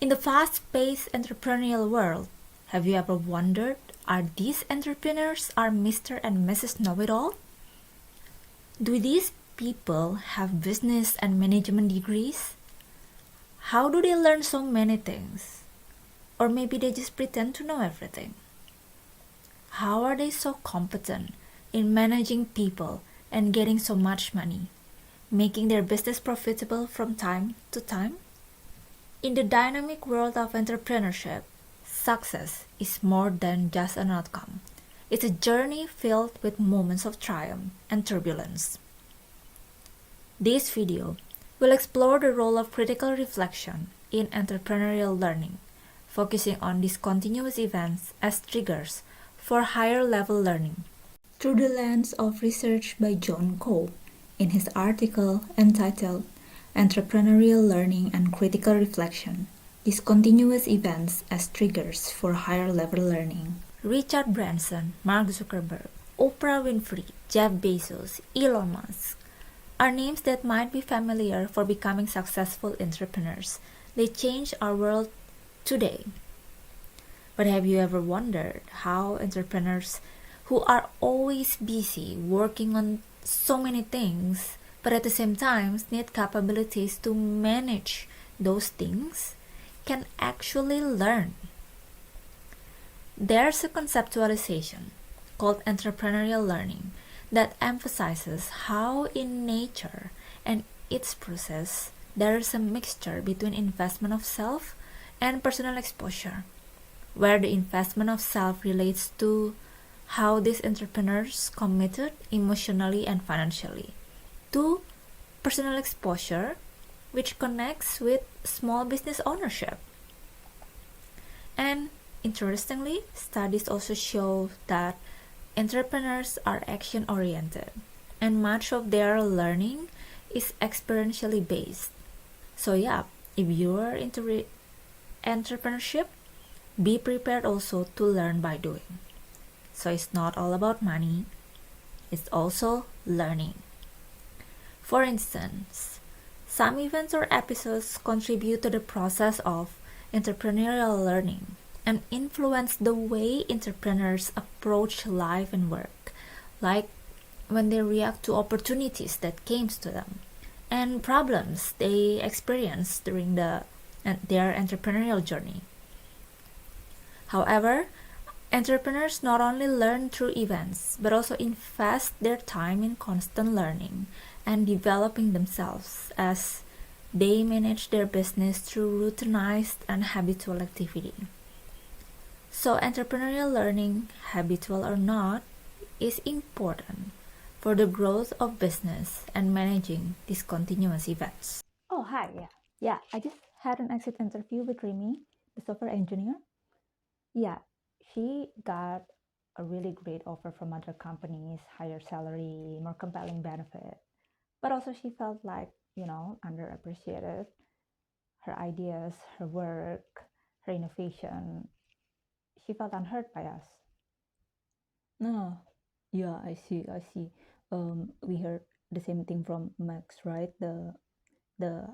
In the fast-paced entrepreneurial world, have you ever wondered, are these entrepreneurs are Mr. and Mrs. Know-it-all? Do these people have business and management degrees? How do they learn so many things? Or maybe they just pretend to know everything. How are they so competent in managing people and getting so much money, making their business profitable from time to time? In the dynamic world of entrepreneurship, success is more than just an outcome. It's a journey filled with moments of triumph and turbulence. This video will explore the role of critical reflection in entrepreneurial learning, focusing on discontinuous events as triggers for higher level learning, through the lens of research by John Cole in his article entitled Entrepreneurial Learning and Critical Reflection, Discontinuous Events as Triggers for Higher Level Learning. Richard Branson, Mark Zuckerberg, Oprah Winfrey, Jeff Bezos, Elon Musk are names that might be familiar for becoming successful entrepreneurs. They change our world today. But have you ever wondered how entrepreneurs who are always busy working on so many things, but at the same time need capabilities to manage those things, can actually learn? There's a conceptualization called entrepreneurial learning that emphasizes how in nature and its process there is a mixture between investment of self and personal exposure, where the investment of self relates to how these entrepreneurs committed emotionally and financially, to personal exposure, which connects with small business ownership. And interestingly, studies also show that entrepreneurs are action-oriented, and much of their learning is experientially based. So yeah, if you're into entrepreneurship, be prepared also to learn by doing. So it's not all about money, it's also learning. For instance, some events or episodes contribute to the process of entrepreneurial learning and influence the way entrepreneurs approach life and work, like when they react to opportunities that came to them and problems they experience during their entrepreneurial journey. However, entrepreneurs not only learn through events, but also invest their time in constant learning and developing themselves as they manage their business through routinized and habitual activity. So entrepreneurial learning, habitual or not, is important for the growth of business and managing discontinuous events. Oh, hi. Yeah, I just had an exit interview with Remy, the software engineer. Yeah, she got a really great offer from other companies, higher salary, more compelling benefit. But also she felt like, underappreciated. Her ideas, her work, her innovation, she felt unheard by us. No, yeah, I see. We heard the same thing from Max, right? The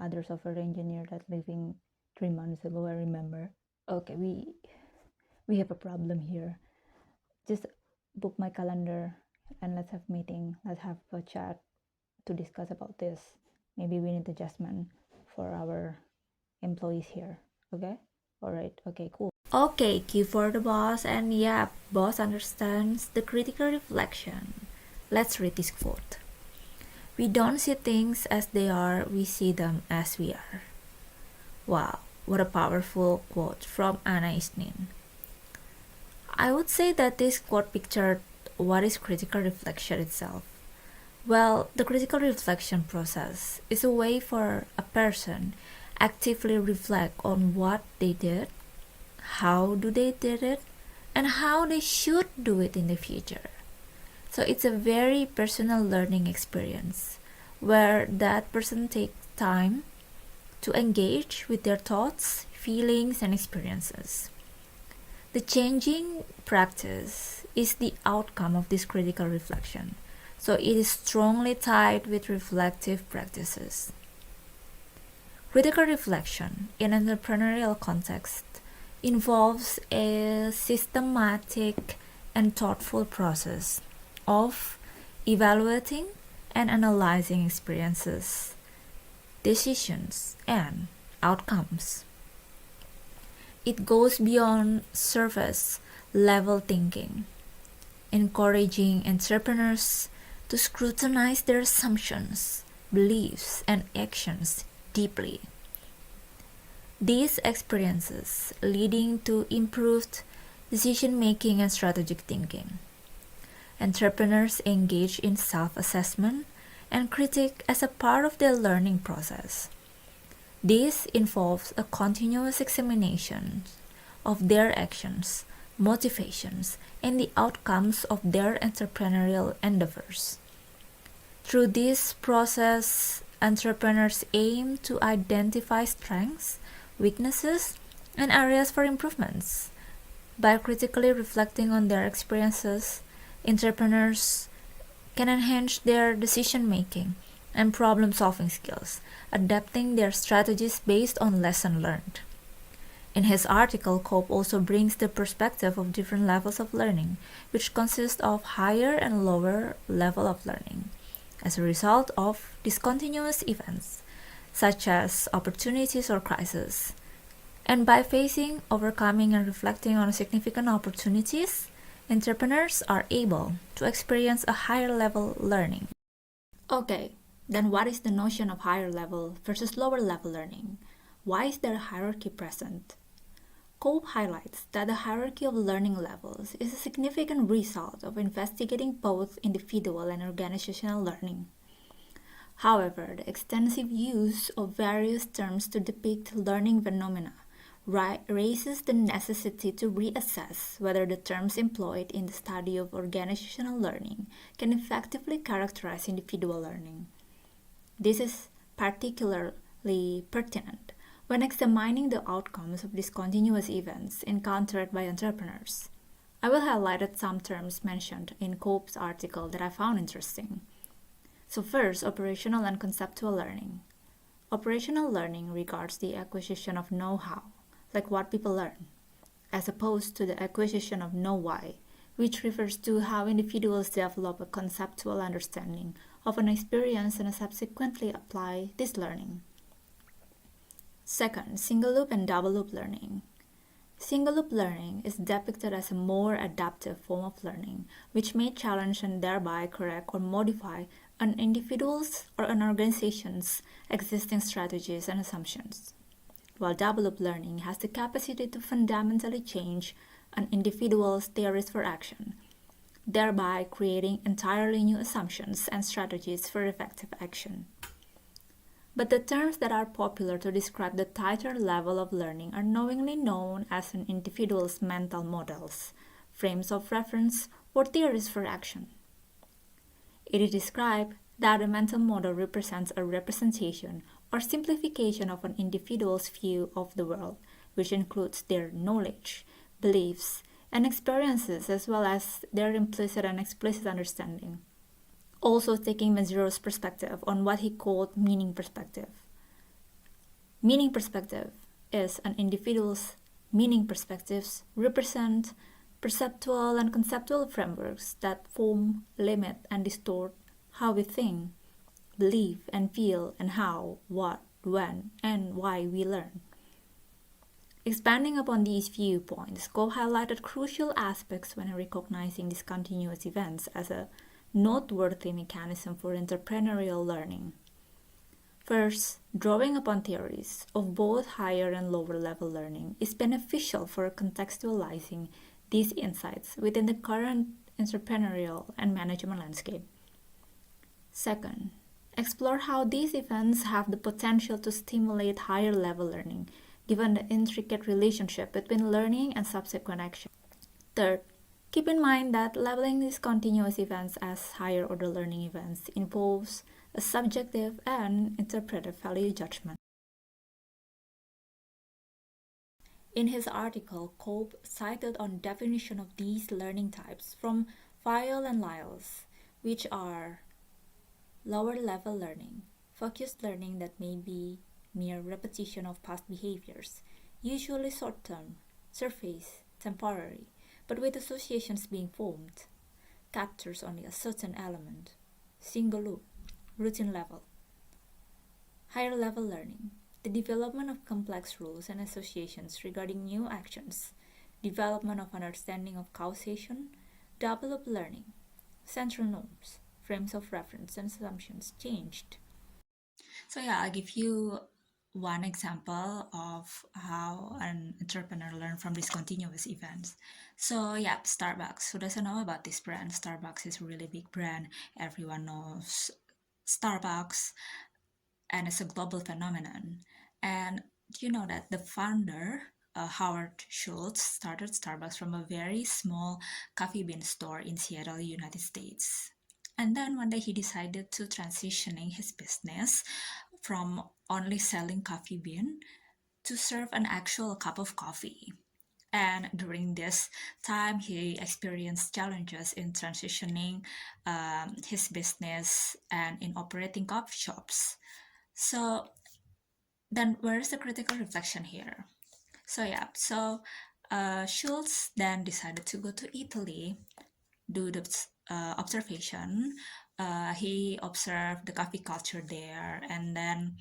other software engineer that leaving 3 months ago, I remember. Okay, we have a problem here. Just book my calendar and let's have meeting. Let's have a chat to discuss about this. Maybe we need adjustment for our employees here. Okay? Alright, okay, cool. Okay, Q for the boss, and yeah, boss understands the critical reflection. Let's read this quote. We don't see things as they are, we see them as we are. Wow, what a powerful quote from Anna Isnin. I would say that this quote pictured what is critical reflection itself. Well, the critical reflection process is a way for a person actively reflect on what they did, how do they did it, and how they should do it in the future. So it's a very personal learning experience where that person takes time to engage with their thoughts, feelings, and experiences. The changing practice is the outcome of this critical reflection. So it is strongly tied with reflective practices. Critical reflection in entrepreneurial context involves a systematic and thoughtful process of evaluating and analyzing experiences, decisions, and outcomes. It goes beyond surface level thinking, encouraging entrepreneurs to scrutinize their assumptions, beliefs, and actions deeply. These experiences leading to improved decision-making and strategic thinking. Entrepreneurs engage in self-assessment and critique as a part of their learning process. This involves a continuous examination of their actions, motivations, and the outcomes of their entrepreneurial endeavors. Through this process, entrepreneurs aim to identify strengths, weaknesses, and areas for improvements. By critically reflecting on their experiences, entrepreneurs can enhance their decision-making and problem-solving skills, adapting their strategies based on lessons learned. In his article, Cope also brings the perspective of different levels of learning, which consist of higher and lower level of learning, as a result of discontinuous events, such as opportunities or crises. And by facing, overcoming, and reflecting on significant opportunities, entrepreneurs are able to experience a higher level learning. Okay, then what is the notion of higher level versus lower level learning? Why is there a hierarchy present? Cope highlights that the hierarchy of learning levels is a significant result of investigating both individual and organizational learning. However, the extensive use of various terms to depict learning phenomena raises the necessity to reassess whether the terms employed in the study of organizational learning can effectively characterize individual learning. This is particularly pertinent when examining the outcomes of discontinuous events encountered by entrepreneurs. I will highlight some terms mentioned in Cope's article that I found interesting. So first, operational and conceptual learning. Operational learning regards the acquisition of know-how, like what people learn, as opposed to the acquisition of know-why, which refers to how individuals develop a conceptual understanding of an experience and subsequently apply this learning. Second, single loop and double loop learning. Single loop learning is depicted as a more adaptive form of learning, which may challenge and thereby correct or modify an individual's or an organization's existing strategies and assumptions, while double loop learning has the capacity to fundamentally change an individual's theories for action, thereby creating entirely new assumptions and strategies for effective action. But the terms that are popular to describe the tighter level of learning are knowingly known as an individual's mental models, frames of reference, or theories for action. It is described that a mental model represents a representation or simplification of an individual's view of the world, which includes their knowledge, beliefs, and experiences, as well as their implicit and explicit understanding. Also taking Mazzuro's perspective on what he called meaning perspective. Meaning perspective is an individual's meaning perspectives represent perceptual and conceptual frameworks that form, limit, and distort how we think, believe, and feel, and how, what, when, and why we learn. Expanding upon these viewpoints, Coe highlighted crucial aspects when recognizing discontinuous events as a noteworthy mechanism for entrepreneurial learning. First, drawing upon theories of both higher and lower level learning is beneficial for contextualizing these insights within the current entrepreneurial and management landscape. Second, explore how these events have the potential to stimulate higher level learning, given the intricate relationship between learning and subsequent action. Third, keep in mind that labeling discontinuous events as higher order learning events involves a subjective and interpretive value judgment. In his article, Cope cited on definition of these learning types from Fayol and Lyles, which are lower level learning, focused learning that may be mere repetition of past behaviors, usually short term, surface, temporary, but with associations being formed, captures only a certain element, single loop, routine level. Higher level learning, the development of complex rules and associations regarding new actions, development of understanding of causation, developed learning, central norms, frames of reference, and assumptions changed. So yeah, I'll give you one example of how an entrepreneur learned from discontinuous events. So yeah, Starbucks. Who doesn't know about this brand? Starbucks is a really big brand. Everyone knows Starbucks, and it's a global phenomenon. And you know that the founder, Howard Schultz, started Starbucks from a very small coffee bean store in Seattle, United States. And then one day he decided to transitioning his business from only selling coffee bean to serve an actual cup of coffee. And during this time, he experienced challenges in transitioning his business and in operating coffee shops. So then where is the critical reflection here? So yeah, so Schultz then decided to go to Italy, do the observation. He observed the coffee culture there, and then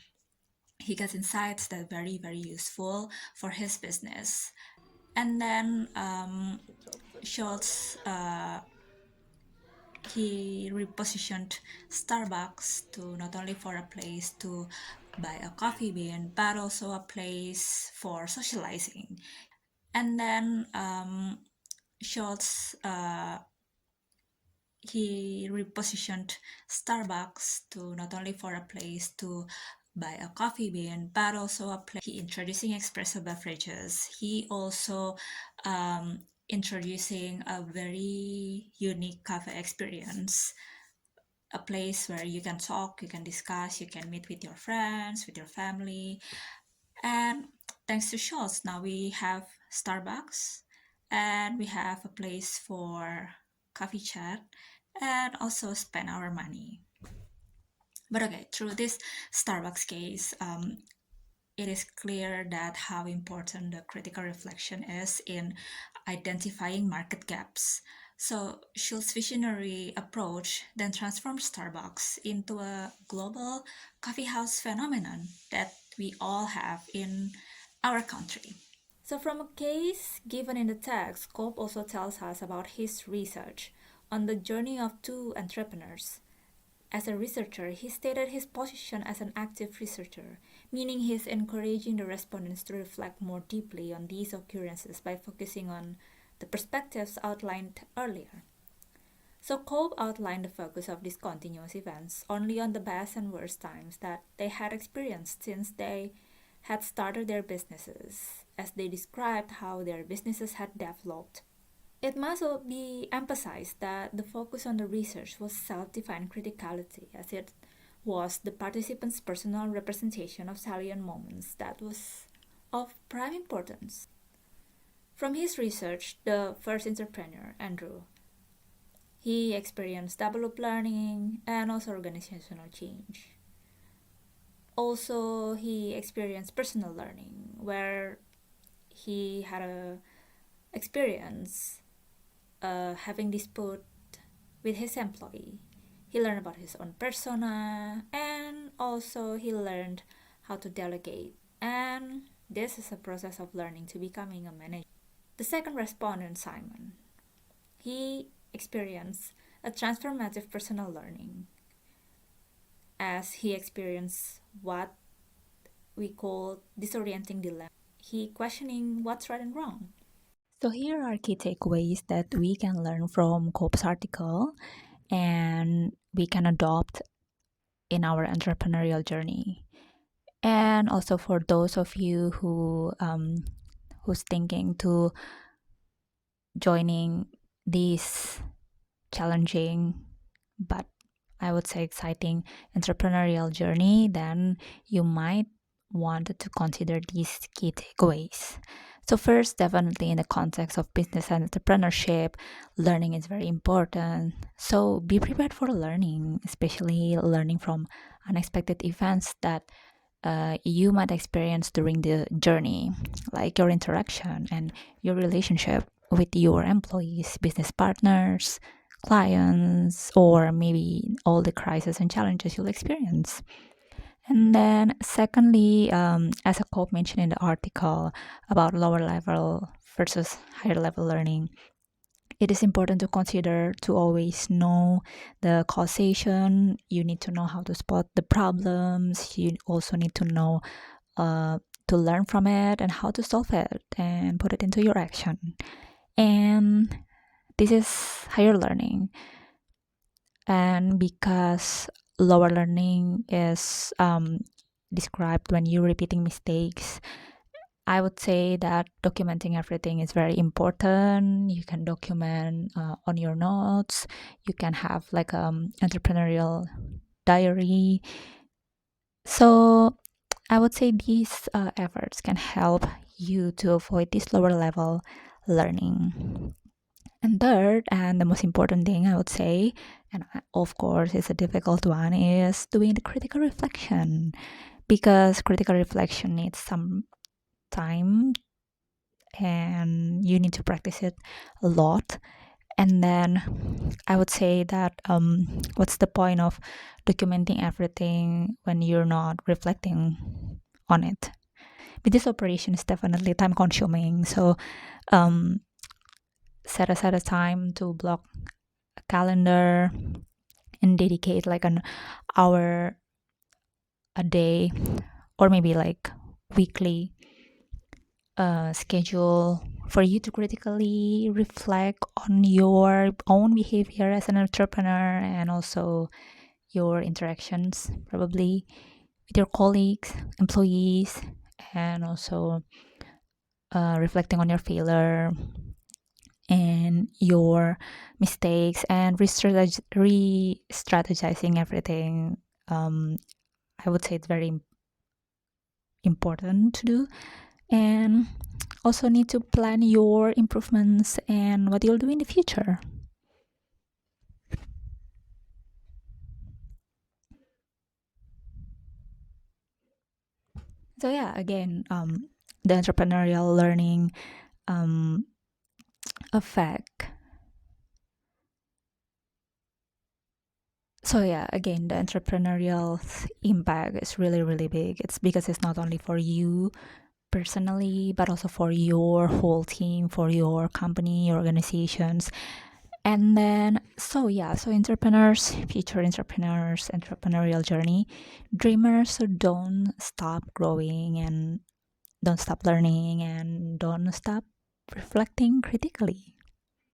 he got insights that very useful for his business. And then Schultz he repositioned Starbucks to not only for a place to buy a coffee bean, but also a place for socializing. And then Schultz he repositioned Starbucks to not only for a place to buy a coffee bean, but also a place. He introducing espresso beverages. He also introducing a very unique cafe experience, a place where you can talk, you can discuss, you can meet with your friends, with your family. And thanks to Schultz, now we have Starbucks and we have a place for coffee chat and also spend our money. But okay, through this Starbucks case, it is clear that how important the critical reflection is in identifying market gaps. So Schultz's visionary approach then transformed Starbucks into a global coffee house phenomenon that we all have in our country. So from a case given in the text, Cope also tells us about his research on the journey of two entrepreneurs. As a researcher, he stated his position as an active researcher, meaning he is encouraging the respondents to reflect more deeply on these occurrences by focusing on the perspectives outlined earlier. So Kolb outlined the focus of discontinuous events only on the best and worst times that they had experienced since they had started their businesses, as they described how their businesses had developed. It must be emphasized that the focus on the research was self-defined criticality, as it was the participants' personal representation of salient moments that was of prime importance. From his research, the first entrepreneur, Andrew, he experienced developed learning and also organizational change. Also, he experienced personal learning, where he had a experience having dispute with his employee. He learned about his own persona, and also he learned how to delegate. And this is a process of learning to becoming a manager. The second respondent, Simon, he experienced a transformative personal learning as he experienced what we call disorienting dilemma. He questioning what's right and wrong. So here are key takeaways that we can learn from Cope's article and we can adopt in our entrepreneurial journey. And also for those of you who's thinking to joining this challenging but I would say exciting entrepreneurial journey, then you might want to consider these key takeaways. So first, definitely in the context of business and entrepreneurship, learning is very important. So be prepared for learning, especially learning from unexpected events that you might experience during the journey, like your interaction and your relationship with your employees, business partners, clients, or maybe all the crises and challenges you'll experience. And then, secondly, as a quote mentioned in the article about lower level versus higher level learning, it is important to consider to always know the causation. You need to know how to spot the problems. You also need to know to learn from it and how to solve it and put it into your action. And this is higher learning. And because lower learning is described when you're repeating mistakes, I would say that documenting everything is very important. You can document on your notes. You can have like entrepreneurial diary. So I would say these efforts can help you to avoid this lower level learning. And third, and the most important thing I would say, and of course it's a difficult one, is doing the critical reflection, because critical reflection needs some time and you need to practice it a lot. And then I would say that what's the point of documenting everything when you're not reflecting on it? But this operation is definitely time consuming. So um, set aside a time to block a calendar and dedicate like an hour a day or maybe like weekly schedule for you to critically reflect on your own behavior as an entrepreneur and also your interactions probably with your colleagues, employees, and also reflecting on your failure and your mistakes and re-strategizing everything. I would say it's very important to do, and also need to plan your improvements and what you'll do in the future. So yeah, again, the entrepreneurial learning um, effect. So yeah, again, the entrepreneurial impact is really, really big. It's because it's not only for you personally, but also for your whole team, for your company, your organizations. And then, so yeah, so entrepreneurs, future entrepreneurs, entrepreneurial journey, dreamers, so don't stop growing and don't stop learning and don't stop reflecting critically.